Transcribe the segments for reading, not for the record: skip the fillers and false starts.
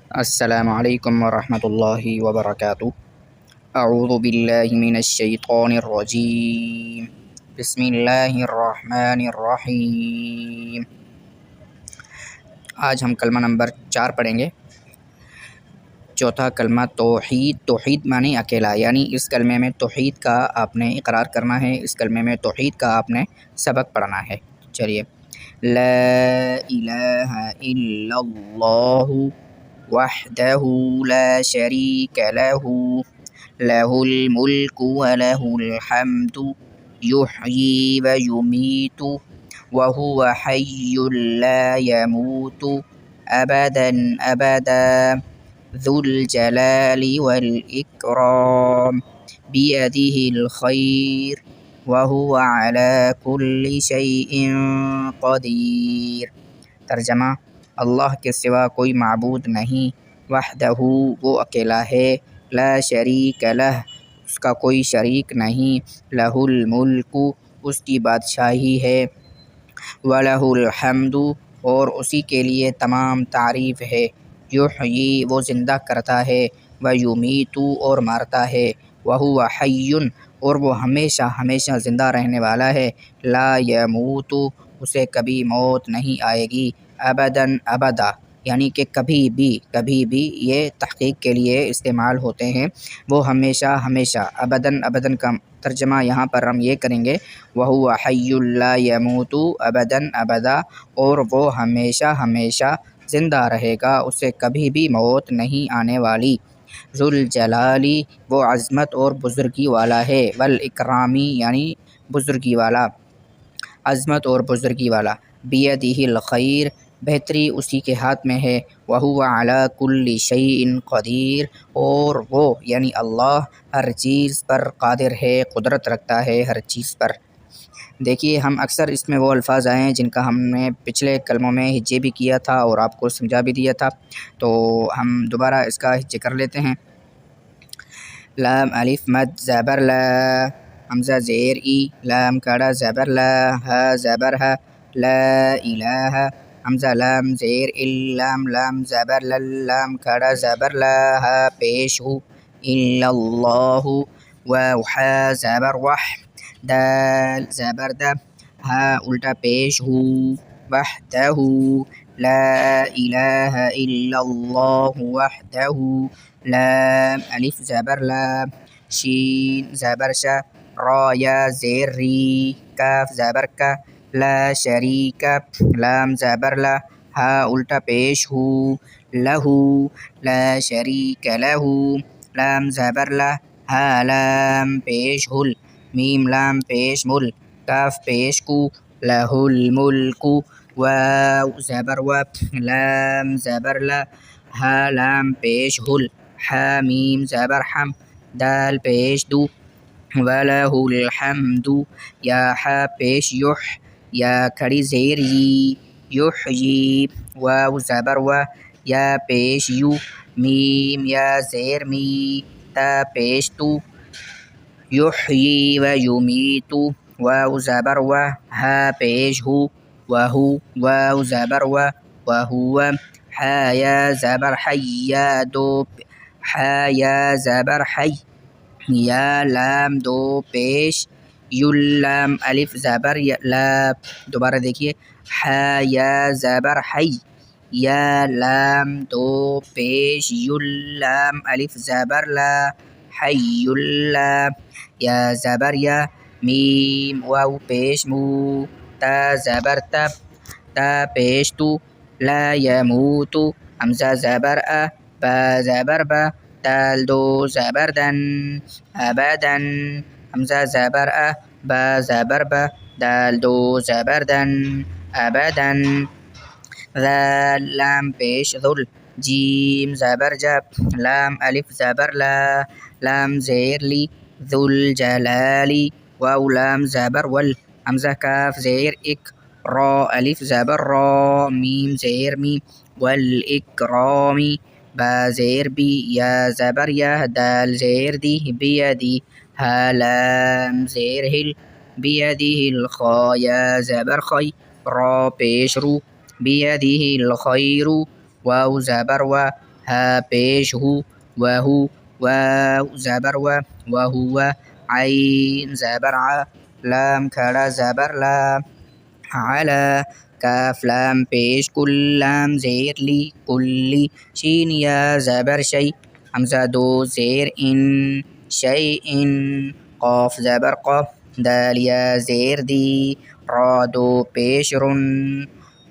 अस्सलामु अलैकुम वरहमतुल्लाहि वबरकातुहू। अऊज़ु बिल्लाहि मिनश्शैतानिर्रजीम। बिस्मिल्लाहिर्रहमानिर्रहीम। आज हम कलमा नंबर 4 पढ़ेंगे। चौथा कलमा तौहीद। तौहीद माने अकेला, यानी इस कलमे में तौहीद का आपने इकरार करना है। इस कलमे में तौहीद का आपने सबक पढ़ना है। चलिए, ला इलाहा इल्लल्लाहु वहदहू ला शरीक लहू लहुल मुल्कु व लहुल हम्दु युहयी व युमीतु व हुवा हय्युल ला यमूतु अबदन अबदा ज़ुल जलाली वल इकराम बियदिहिल खैर व हुवा अला कुल्लि शैइन क़दीर। तर्जमा: अल्लाह के सिवा कोई माबूद नहीं, वहदहू वो अकेला है, ला शरीक लह उसका कोई शरीक नहीं, लहुल मुल्कु उसकी बादशाही है, वलहुल हम्दु और उसी के लिए तमाम तारीफ़ है, युहयी वो ज़िंदा करता है, व युमीतु और मारता है, वहुवा हय्युन और वो हमेशा हमेशा ज़िंदा रहने वाला है, ला यमूतु उसे कभी मौत नहीं आएगी, अबदन अबदा यानी कि कभी भी ये तहक़ीक़ के लिए इस्तेमाल होते हैं। वो हमेशा हमेशा, अबदन अबदन का तर्जमा यहाँ पर हम ये करेंगे, वहुवा हय्युल ला यमूतु अबदन अबदा और वो हमेशा हमेशा ज़िंदा रहेगा, उसे कभी भी मौत नहीं आने वाली। ज़ुल जलाली वो अज़मत और बुज़ुर्गी वाला है, वल इकरामी यानी बुज़ुर्गी वाला, अज़मत और बुज़ुर्गी वाला, बियदिहिल खैर बेहतरी उसी के हाथ में है, वहुवा अला कुल्लि शैइन क़दीर और वो यानी अल्लाह हर चीज़ पर क़ादिर है, क़ुदरत रखता है हर चीज़ पर। देखिए, हम अक्सर इसमें वो अल्फ़ाज़ आए हैं जिनका हमने पिछले कलमों में हिज्जे भी किया था और आपको समझा भी दिया था, तो हम दोबारा इसका हिज्जे कर लेते हैं। लाम अलिफ मद ज़बर ला, हमज़ा ज़ेर ई, लाम कड़ा ज़बर ला, हा ज़बर हा, ला इलाहा, हमज़ा लाम ज़ेर इल, लाम लाम ज़बर लल, लाम कड़ा ज़बर ला, हा पेश हु, इल्लल्लाहु, वाव हा ज़बर वह, दाल ज़बर दा, हा उल्टा पेश हु, वहदहू, ला इलाहा इल्लल्लाहु वहदहू, लाम अलिफ ज़बर ला, शीन ज़बर शा, रा या ज़ेर री, काफ ज़बर का, ला शरीका, लाम ज़बर ला, हा उल्टा पेश हु, लहू, ला शरीक लहू, लाम ज़बर ला, हा लाम पेश हुल, मीम लाम पेश मुल, काफ पेश कु, लहुल मुल्कु, वाव ज़बर व, लाम ज़बर ला, हा लाम पेश हुल, हा मीम ज़बर हम, दाल पेश दु, वलहुल हम्दु, या हा पेश युह, या खड़ी ज़ेर यी, युहयी, वाव ज़बर व, या पेश यू, मीम या ज़ेर मी, ता पेश तु, युहयी व युमीतु, वाव ज़बर व, हा पेश हु, वहु, वाव ज़बर व, वहुवा, हा या ज़बर हय्या दो, हा या ज़बर हय, या लाम दो पेश, युल लाम अलिफ ज़बर ला, दोबारा देखिए, हा या ज़बर हय, या लाम दो पेश, युल लाम अलिफ ज़बर ला, हय्युल्ला, या ज़बर या, मीम वाव पेश मू, ता ज़बर ता, ता पेश तु, ला यमूतु, हमज़ा ज़बर आ, बा ज़बर बा, दाल दो ज़बर दन, अबदन, हमज़ा ज़बर आ, बा ज़बर बा, दाल दो ज़बर दन, अबदन, ज़ाल लाम पेश ज़ुल, जीम ज़बर जब, लाम अलिफ ज़बर ला, लाम ज़ेर ली, ज़ुल जलाली, वाव लाम ज़बर वल, हमज़ा काफ ज़ेर इक, रा अलिफ ज़बर रा, मीम ज़ेर मी, वल इकरामी, बा ज़ेर बी, या ज़बर या, दाल ज़ेर दी, बियदी, हा लाम ज़ेर हिल, बियदिहिल खा, या ज़बर खै, रा पेश रू, बियदिहिल खैरु, वाव ज़बर व, हा पेश हु, वहु, वाव ज़बर वहुवा, आइन ज़बर आ, लाम खड़ा ज़बर ला, अला, काफ लाम पेश कुल, लाम ज़ेर ली, कुल्ली, शीन या ज़बर शै, हमज़ा दो ज़ेर इन, शैइन, क़ाफ ज़बर क़, दाल या ज़ेर दी, रा दो पेश रुन,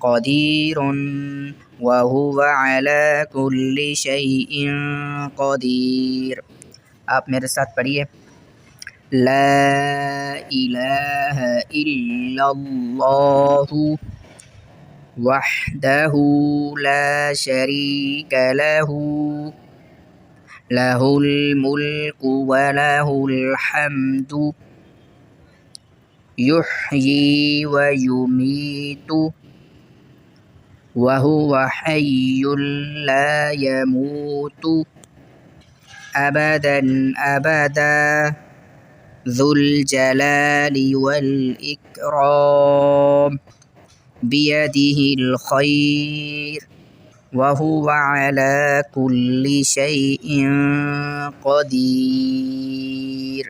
क़दीरुन, वहुवा अला कुल्ली शैइन क़दीर। आप मेरे साथ पढ़िए। ला इलाहा इल्लल्लाहु वहदहु ला शरीका लहु लहुल मुल्कु व लहुल हम्दु युह्यी व युमीतु व हुवा हय्युन ला यमूतु अबदन अबदा ज़ुल जलाली वल इकराम बियदिहिल खैर व हुवा अला कुल्ली शैइन क़दीर।